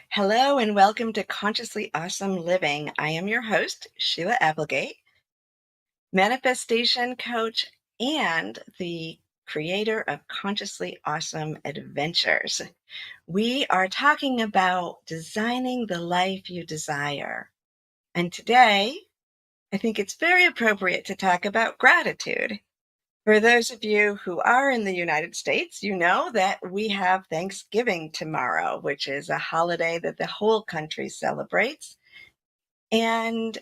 Hello and welcome to Consciously Awesome Living. I am your host, Sheila Applegate, manifestation coach and the creator of Consciously Awesome Adventures. We are talking about designing the life you desire. And today, I think it's very appropriate to talk about gratitude. For those of you who are in the United States, you know that we have Thanksgiving tomorrow, which is a holiday that the whole country celebrates. And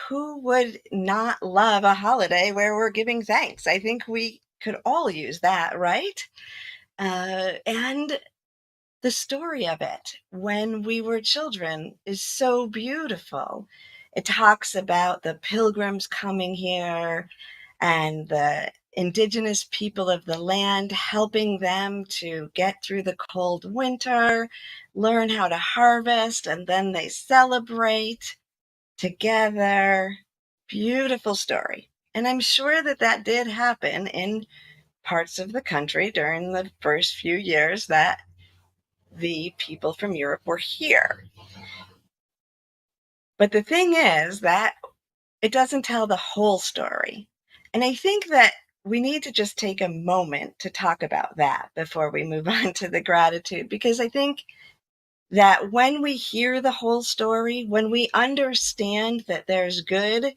who would not love a holiday where we're giving thanks? I think we could all use that, right? And the story of it when we were children is so beautiful. It talks about the pilgrims coming here and the indigenous people of the land helping them to get through the cold winter, learn how to harvest, and then they celebrate together. Beautiful story. And I'm sure that that did happen in parts of the country during the first few years that the people from Europe were here. But the thing is that it doesn't tell the whole story. And I think that we need to just take a moment to talk about that before we move on to the gratitude, because I think that when we hear the whole story, when we understand that there's good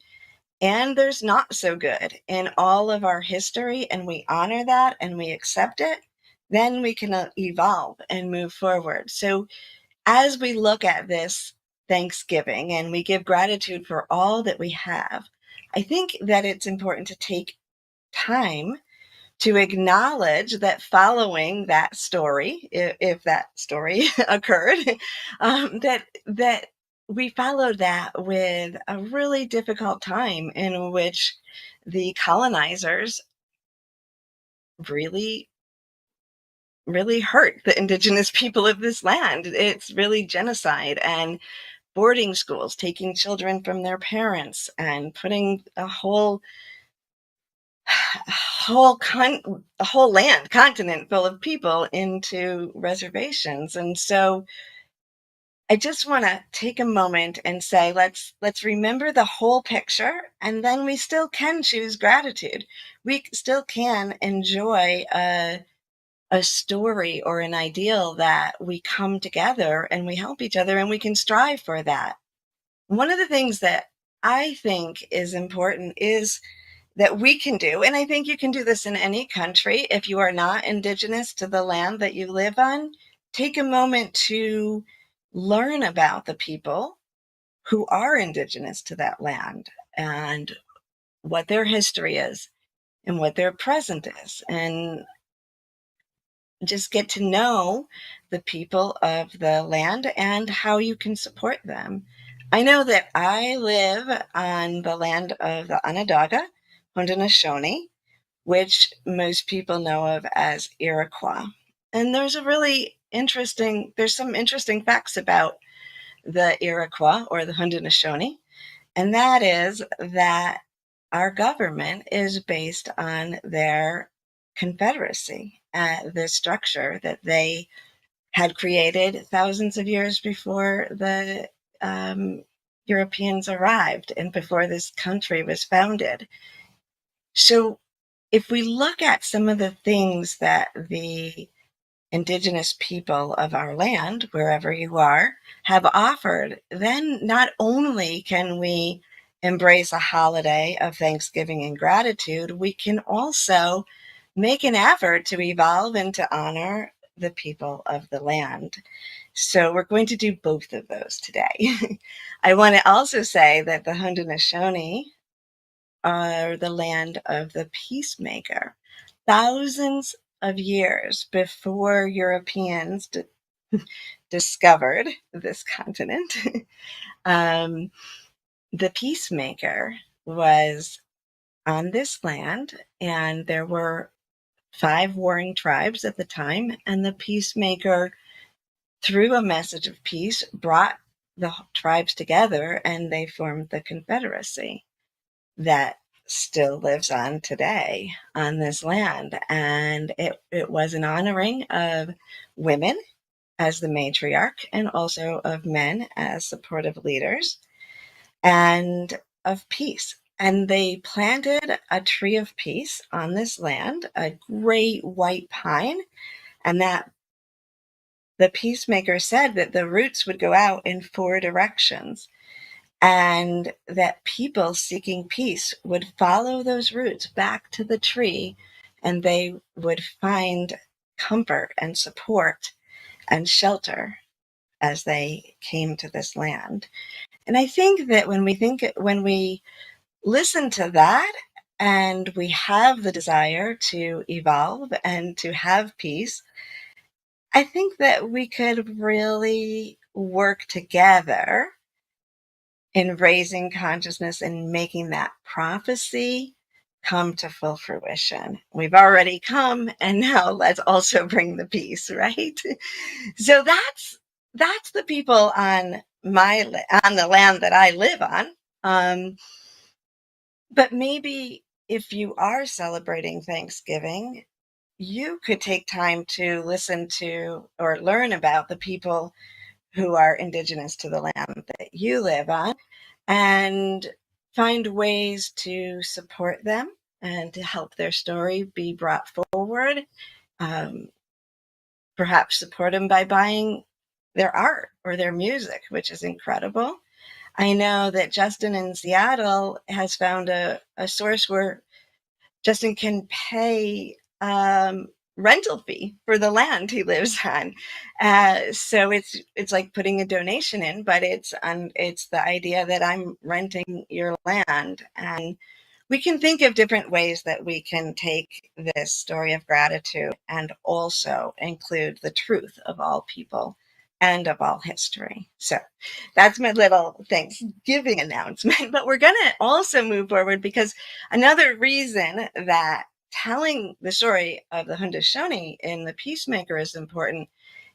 and there's not so good in all of our history, and we honor that and we accept it, then we can evolve and move forward. So as we look at this Thanksgiving and we give gratitude for all that we have, I think that it's important to take time to acknowledge that following that story, if that story occurred, that we followed that with a really difficult time in which the colonizers really, really hurt the indigenous people of this land. It's really genocide and boarding schools, taking children from their parents and putting a whole continent full of people into reservations. And so I just want to take a moment and say, let's remember the whole picture, and then we still can choose gratitude. We still can enjoy a story or an ideal that we come together and we help each other, and we can strive for that. One of the things that I think is important is that we can do, and I think you can do this in any country if you are not indigenous to the land that you live on, take a moment to learn about the people who are indigenous to that land and what their history is and what their present is, and just get to know the people of the land and how you can support them. I know that I live on the land of the Onondaga, Haudenosaunee, which most people know of as Iroquois. And there's some interesting facts about the Iroquois or the Haudenosaunee, and that is that our government is based on their confederacy, the structure that they had created thousands of years before the Europeans arrived and before this country was founded. So if we look at some of the things that the indigenous people of our land, wherever you are, have offered, then not only can we embrace a holiday of Thanksgiving and gratitude, we can also make an effort to evolve and to honor the people of the land. So we're going to do both of those today. I want to also say that the Haudenosaunee are the land of the peacemaker. Thousands of years before Europeans discovered this continent, um, the peacemaker was on this land, and there were 5 warring tribes at the time, and the peacemaker, through a message of peace, brought the tribes together, and they formed the confederacy that still lives on today on this land. And it was an honoring of women as the matriarch, and also of men as supportive leaders, and of peace. And they planted a tree of peace on this land, a great white pine, and that the peacemaker said that the roots would go out in 4 directions, and that people seeking peace would follow those roots back to the tree, and they would find comfort and support and shelter as they came to this land. And I think that when we listen to that, and we have the desire to evolve and to have peace, I think that we could really work together in raising consciousness and making that prophecy come to full fruition. We've already come, and now let's also bring the peace, right? So that's the people on on the land that I live on. But maybe if you are celebrating Thanksgiving, you could take time to listen to or learn about the people who are indigenous to the land that you live on, and find ways to support them and to help their story be brought forward. Um, Perhaps support them by buying their art or their music, which is incredible. I know that Justin in Seattle has found a source where Justin can pay rental fee for the land he lives on. So it's like putting a donation in, but it's the idea that I'm renting your land, and we can think of different ways that we can take this story of gratitude and also include the truth of all people and of all history. So that's my little Thanksgiving announcement. But we're going to also move forward, because another reason that telling the story of the Haudenosaunee in the Peacemaker is important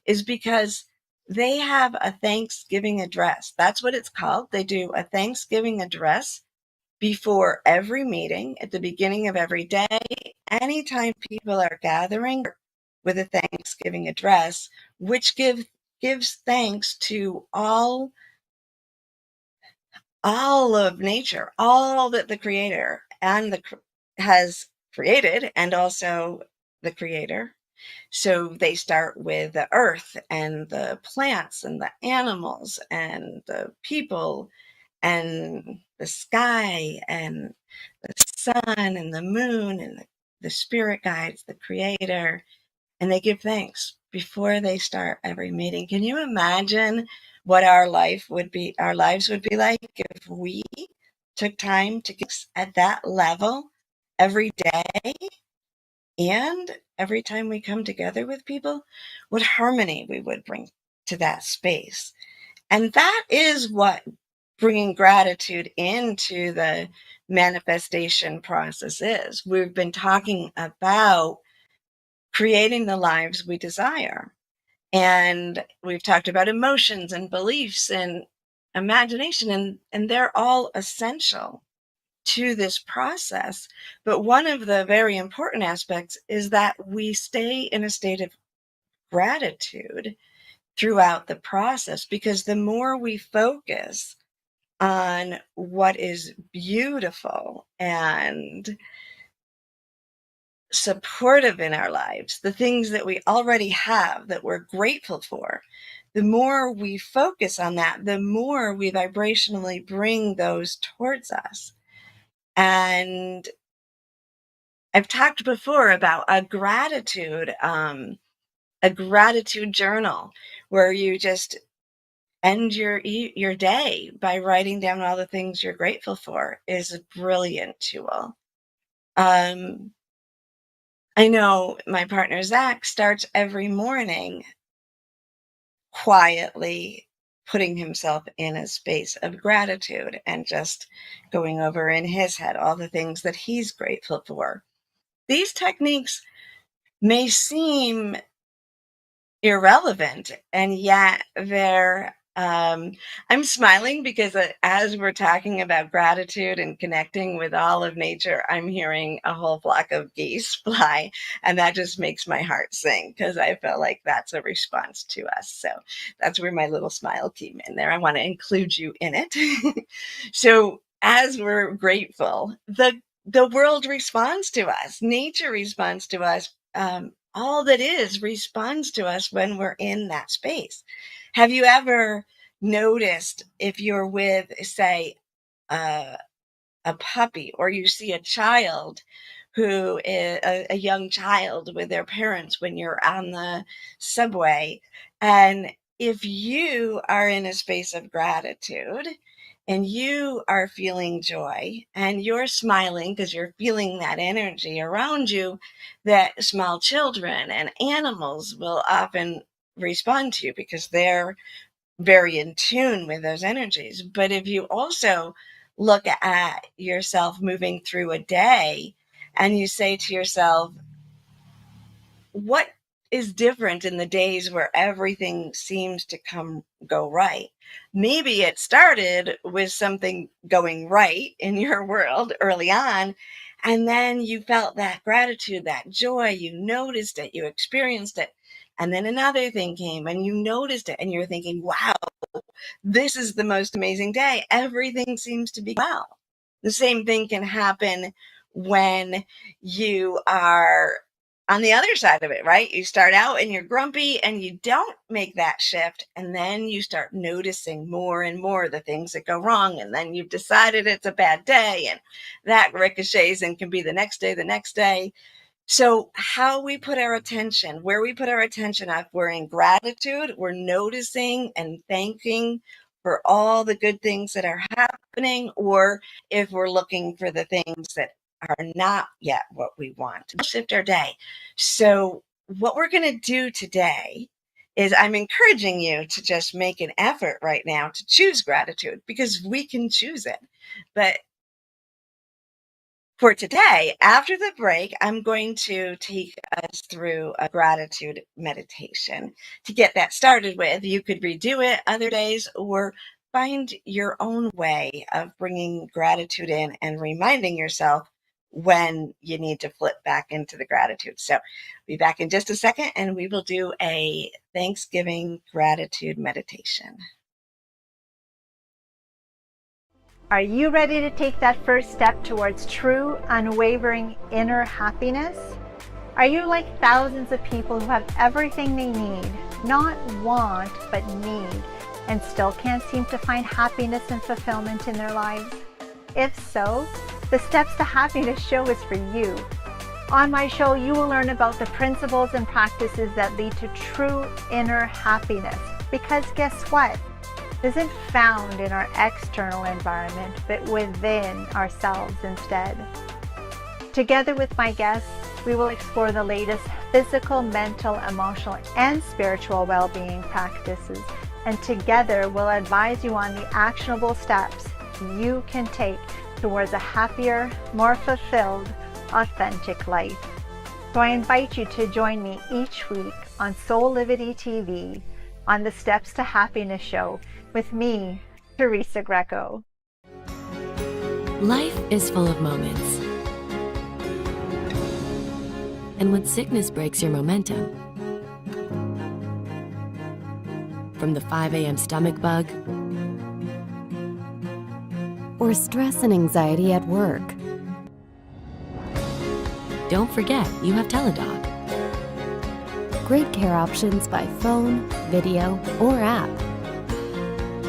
is because they have a Thanksgiving address. That's what it's called. They do a Thanksgiving address before every meeting, at the beginning of every day, anytime people are gathering, with a Thanksgiving address, which gives thanks to all of nature, all that the Creator has created, and also the Creator. So they start with the earth and the plants and the animals and the people and the sky and the sun and the moon and the spirit guides, the Creator, and they give thanks before they start every meeting. Can you imagine what our lives would be like if we took time to get at that level every day, and every time we come together with people? What harmony we would bring to that space. And that is what bringing gratitude into the manifestation process is. We've been talking about creating the lives we desire. And we've talked about emotions and beliefs and imagination, and they're all essential to this process. But one of the very important aspects is that we stay in a state of gratitude throughout the process, because the more we focus on what is beautiful and supportive in our lives, the things that we already have that we're grateful for, the more we focus on that, the more we vibrationally bring those towards us. And I've talked before about a gratitude journal, where you just end your day by writing down all the things you're grateful for, is a brilliant tool. I know my partner Zach starts every morning quietly putting himself in a space of gratitude and just going over in his head all the things that he's grateful for. These techniques may seem irrelevant, and yet they're Um, I'm smiling because as we're talking about gratitude and connecting with all of nature, I'm hearing a whole flock of geese fly, and that just makes my heart sing because I feel like that's a response to us. So that's where my little smile came in there. I want to include you in it. So as we're grateful, the world responds to us. Nature responds to us. All that is responds to us when we're in that space. Have you ever noticed if you're with, say, a, a puppy, or you see a child who is a young child with their parents when you're on the subway, and if you are in a space of gratitude and you are feeling joy and you're smiling because you're feeling that energy around you, that small children and animals will often respond to you because they're very in tune with those energies. But if you also look at yourself moving through a day and you say to yourself, what is different in the days where everything seems to go right? Maybe it started with something going right in your world early on, and then you felt that gratitude, that joy, you noticed it, you experienced it, and then another thing came and you noticed it and you're thinking, wow, this is the most amazing day. Everything seems to be well. The same thing can happen when you are on the other side of it, right? You start out and you're grumpy and you don't make that shift. And then you start noticing more and more the things that go wrong. And then you've decided it's a bad day, and that ricochets and can be the next day, the next day. So how we put our attention, where we put our attention, if we're in gratitude, we're noticing and thanking for all the good things that are happening, or if we're looking for the things that are not yet what we want. We'll shift our day. So what we're going to do today is I'm encouraging you to just make an effort right now to choose gratitude, because we can choose it. But for today, after the break, I'm going to take us through a gratitude meditation to get that started with. You could redo it other days or find your own way of bringing gratitude in and reminding yourself when you need to flip back into the gratitude. So be back in just a second and we will do a Thanksgiving gratitude meditation. Are you ready to take that first step towards true, unwavering inner happiness? Are you like thousands of people who have everything they need, not want, but need, and still can't seem to find happiness and fulfillment in their lives? If so, the Steps to Happiness show is for you. On my show, you will learn about the principles and practices that lead to true inner happiness. Because guess what? Isn't found in our external environment, but within ourselves instead. Together with my guests, we will explore the latest physical, mental, emotional, and spiritual well-being practices, and together we'll advise you on the actionable steps you can take towards a happier, more fulfilled, authentic life. So I invite you to join me each week on Soulivity TV on the Steps to Happiness show with me, Teresa Greco. Life is full of moments. And when sickness breaks your momentum, from the 5 a.m. stomach bug, or stress and anxiety at work, don't forget you have Teladoc. Great care options by phone, video, or app.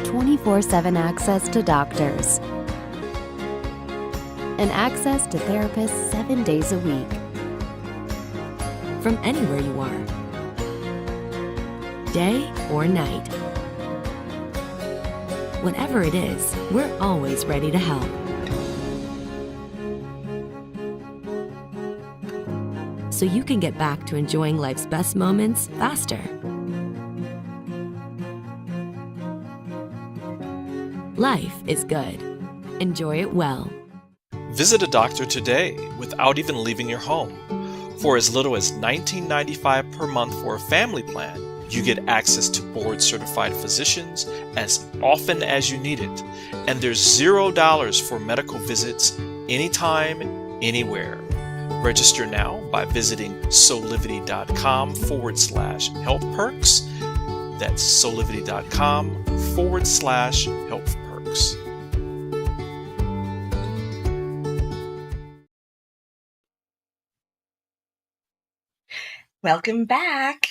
24/7 access to doctors. And access to therapists 7 days a week. From anywhere you are. Day or night. Whatever it is, we're always ready to help. So you can get back to enjoying life's best moments faster. Life is good. Enjoy it well. Visit a doctor today without even leaving your home. For as little as $19.95 per month for a family plan, You get access to board-certified physicians as often as you need it, and there's $0 for medical visits anytime, anywhere. Register now by visiting soulivity.com/health perks. That's soulivity.com/health perks. Welcome back.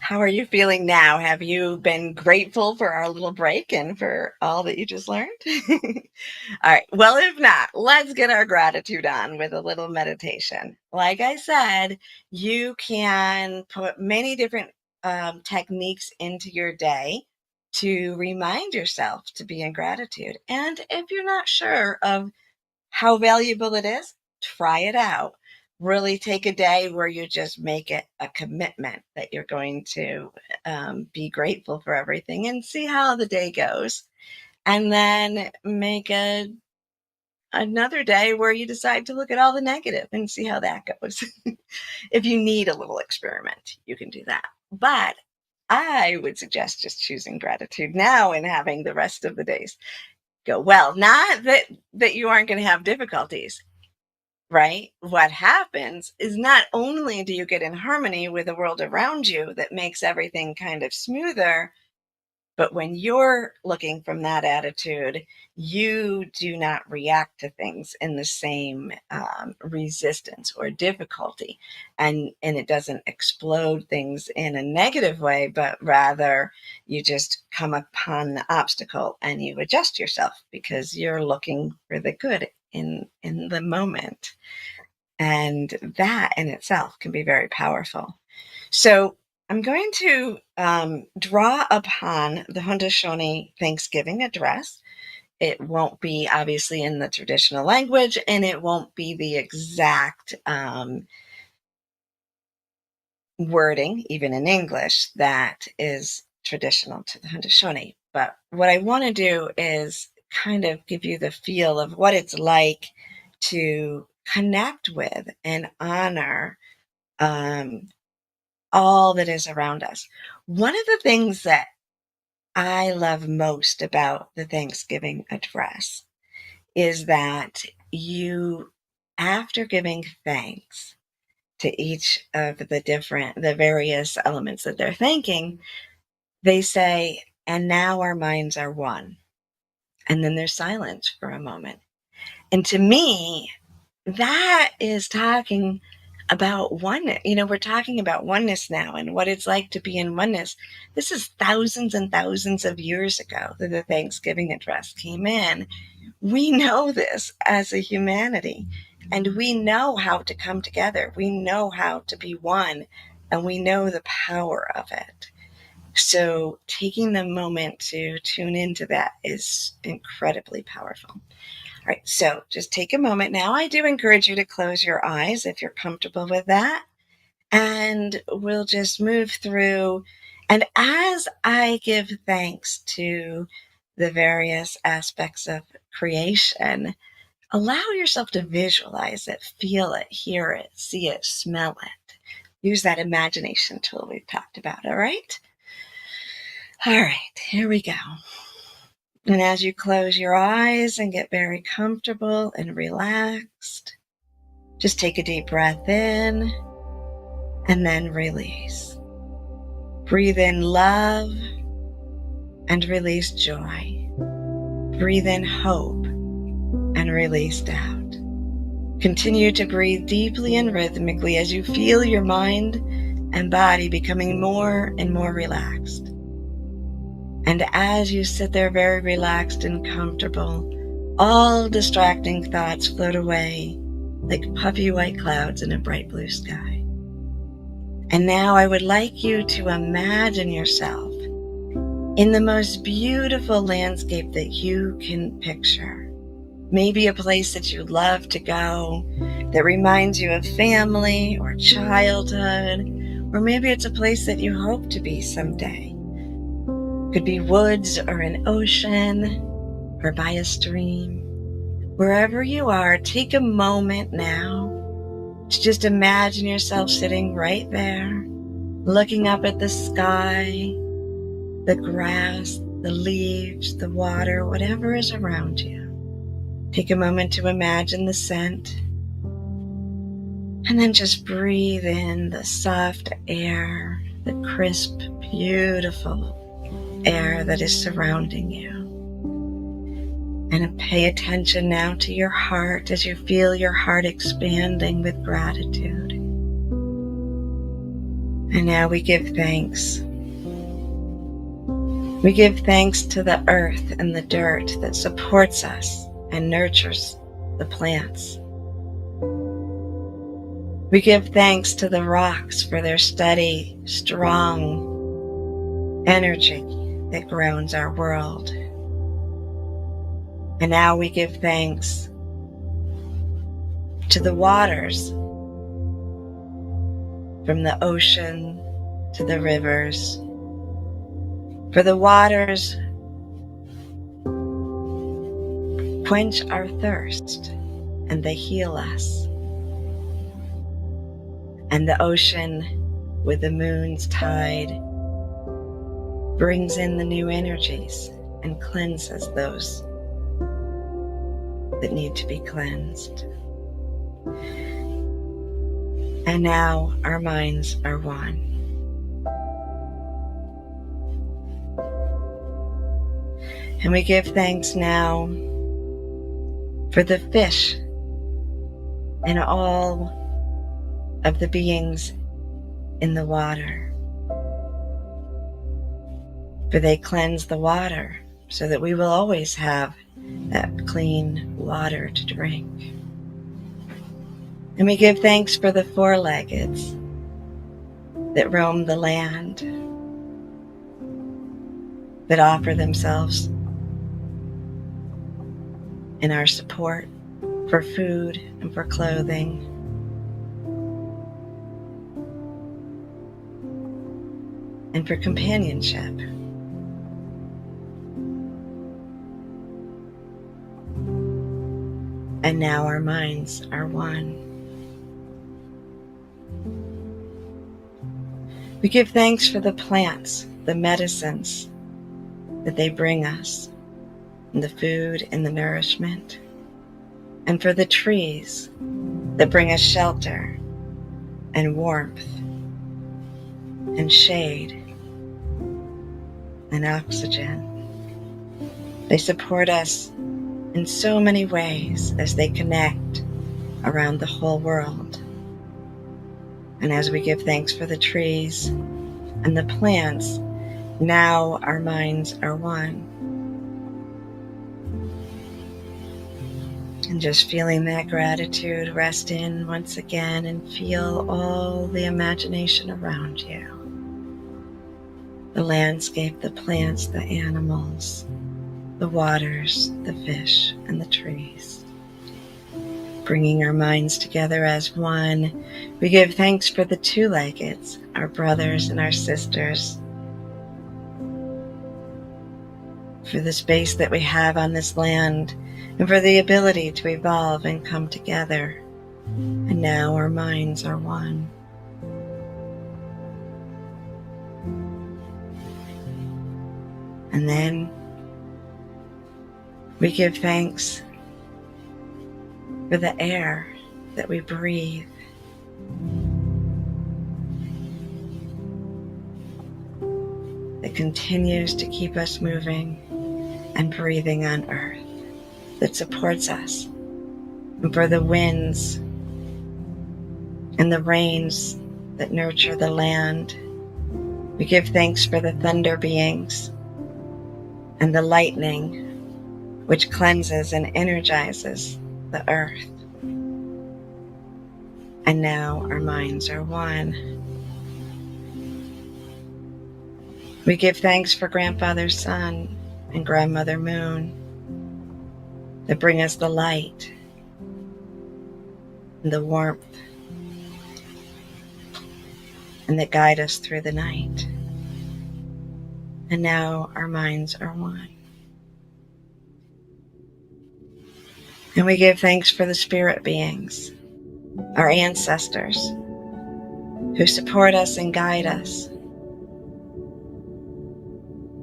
How are you feeling now? Have you been grateful for our little break and for all that you just learned? All right. Well, if not, let's get our gratitude on with a little meditation. Like I said, you can put many different techniques into your day to remind yourself to be in gratitude. And if you're not sure of how valuable it is, try it out. Really take a day where you just make it a commitment that you're going to be grateful for everything and see how the day goes. And then make another day where you decide to look at all the negative and see how that goes. If you need a little experiment, you can do that. But I would suggest just choosing gratitude now and having the rest of the days go well. Not that you aren't going to have difficulties. Right? What happens is not only do you get in harmony with the world around you that makes everything kind of smoother, but when you're looking from that attitude, you do not react to things in the same resistance or difficulty. And it doesn't explode things in a negative way, but rather you just come upon the obstacle and you adjust yourself because you're looking for the good in the moment. And that in itself can be very powerful. So I'm going to draw upon the Haudenosaunee Thanksgiving address. It won't be obviously in the traditional language, and it won't be the exact wording, even in English, that is traditional to the Haudenosaunee. But what I want to do is kind of give you the feel of what it's like to connect with and honor all that is around us. One of the things that I love most about the Thanksgiving address is that you, after giving thanks to each of the various elements that they're thanking, they say, and now our minds are one. And then there's silence for a moment. And to me, that is talking about oneness. We're talking about oneness now and what it's like to be in oneness. This is thousands and thousands of years ago that the Thanksgiving address came in. We know this as a humanity, and we know how to come together. We know how to be one, and we know the power of it. So taking the moment to tune into that is incredibly powerful. All right, so just take a moment now. I do encourage you to close your eyes if you're comfortable with that. And we'll just move through. And as I give thanks to the various aspects of creation, allow yourself to visualize it, feel it, hear it, see it, smell it. Use that imagination tool we've talked about, all right? All right, here we go. And as you close your eyes and get very comfortable and relaxed, just take a deep breath in and then release. Breathe in love and release joy. Breathe in hope and release doubt. Continue to breathe deeply and rhythmically as you feel your mind and body becoming more and more relaxed. And as you sit there very relaxed and comfortable, all distracting thoughts float away like puffy white clouds in a bright blue sky. And now I would like you to imagine yourself in the most beautiful landscape that you can picture. Maybe a place that you love to go that reminds you of family or childhood, or maybe it's a place that you hope to be someday. Could be woods or an ocean or by a stream. Wherever you are, take a moment now to just imagine yourself sitting right there looking up at the sky, the grass, the leaves, the water, whatever is around you. Take a moment to imagine the scent, and then just breathe in the soft air, the crisp, beautiful air that is surrounding you. And pay attention now to your heart as you feel your heart expanding with gratitude. And now we give thanks. We give thanks to the earth and the dirt that supports us and nurtures the plants. We give thanks to the rocks for their steady, strong energy that grounds our world. And now we give thanks to the waters, from the ocean to the rivers, for the waters quench our thirst and they heal us. And the ocean, with the moon's tide, brings in the new energies and cleanses those that need to be cleansed. And now our minds are one. And we give thanks now for the fish and all of the beings in the water. For they cleanse the water so that we will always have that clean water to drink. And we give thanks for the four-leggeds that roam the land, that offer themselves in our support for food and for clothing. And for companionship. And now our minds are one. We give thanks for the plants, the medicines that they bring us, and the food and the nourishment, and for the trees that bring us shelter and warmth and shade and oxygen. They support us in so many ways as they connect around the whole world. And as we give thanks for the trees and the plants, now our minds are one. And just feeling that gratitude, rest in once again and feel all the imagination around you. The landscape, the plants, the animals, the waters, the fish, and the trees. Bringing our minds together as one, we give thanks for the two-leggeds, our brothers and our sisters, for the space that we have on this land, and for the ability to evolve and come together. And now our minds are one. And then we give thanks for the air that we breathe. That continues to keep us moving and breathing on earth, that supports us. And for the winds and the rains that nurture the land, we give thanks for the thunder beings and the lightning, which cleanses and energizes the earth. And now our minds are one. We give thanks for Grandfather Sun and Grandmother Moon that bring us the light and the warmth and that guide us through the night. And now our minds are one. And we give thanks for the spirit beings, our ancestors, who support us and guide us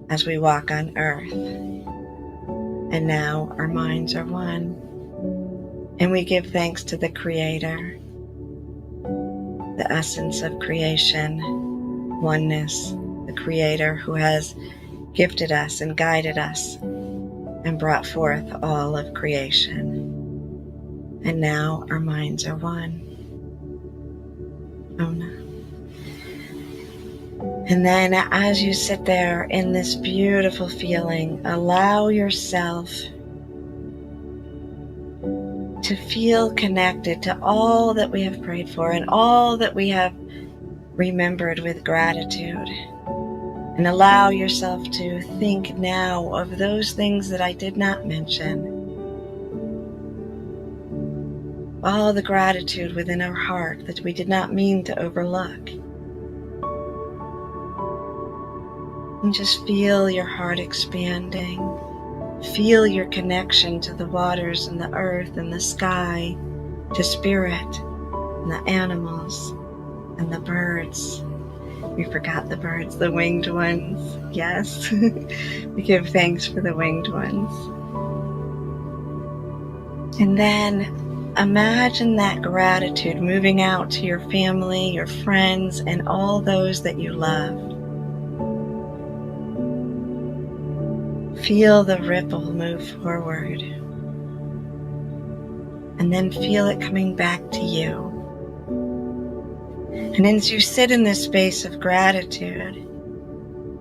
as we walk on earth. And now our minds are one. And we give thanks to the Creator, the essence of creation, oneness, the Creator who has gifted us and guided us and brought forth all of creation. And now our minds are one. Om. And then as you sit there in this beautiful feeling, allow yourself to feel connected to all that we have prayed for and all that we have remembered with gratitude. And allow yourself to think now of those things that I did not mention. All the gratitude within our heart that we did not mean to overlook. And just feel your heart expanding. Feel your connection to the waters and the earth and the sky, to spirit and the animals and the birds. We forgot the birds, the winged ones. Yes, we give thanks for the winged ones. And then imagine that gratitude moving out to your family, your friends, and all those that you love. Feel the ripple move forward. And then feel it coming back to you. And as you sit in this space of gratitude,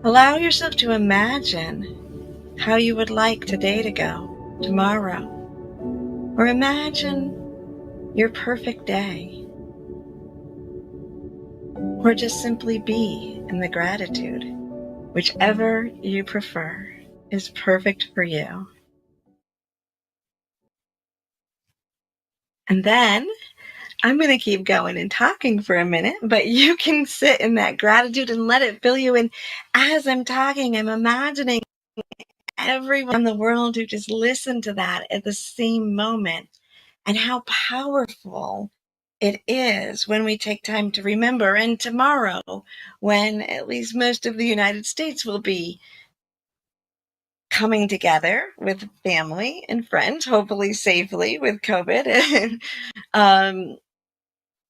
allow yourself to imagine how you would like today to go, tomorrow. Or imagine your perfect day. Or just simply be in the gratitude. Whichever you prefer is perfect for you. And then I'm going to keep going and talking for a minute, but you can sit in that gratitude and let it fill you. And as I'm talking, I'm imagining everyone in the world who just listened to that at the same moment, and how powerful it is when we take time to remember. And tomorrow, when at least most of the United States will be coming together with family and friends, hopefully safely with COVID,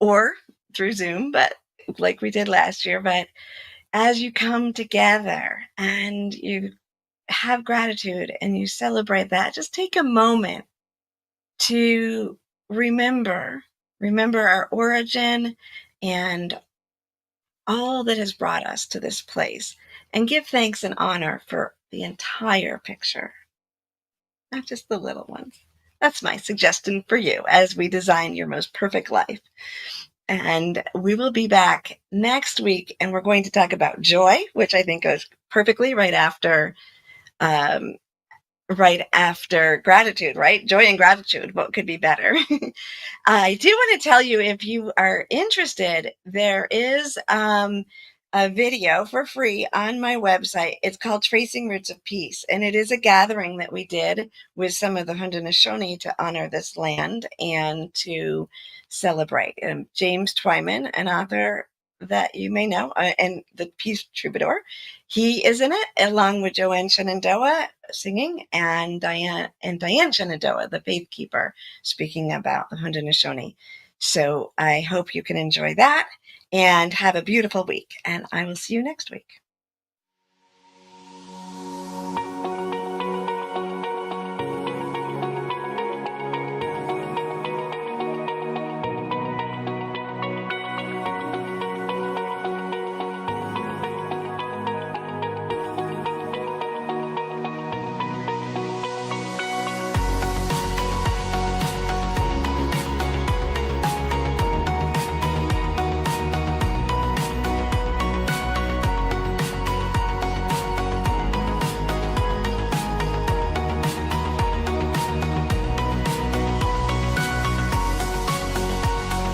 or through Zoom, but like we did last year. But as you come together and you have gratitude and you celebrate that, just take a moment to remember our origin and all that has brought us to this place, and give thanks and honor for the entire picture, not just the little ones. That's my suggestion for you as we design your most perfect life. And we will be back next week, and we're going to talk about joy, which I think goes perfectly right after gratitude, right? Joy and gratitude. What could be better? I do want to tell you, if you are interested, there is a video for free on my website. It's called Tracing Roots of Peace, and it is a gathering that we did with some of the Haudenosaunee to honor this land and to celebrate. James Twyman, an author that you may know, and the Peace Troubadour, he is in it, along with Joanne Shenandoah singing, and Diane Shenandoah, the Faith Keeper, speaking about the Haudenosaunee. So I hope you can enjoy that and have a beautiful week, and I will see you next week.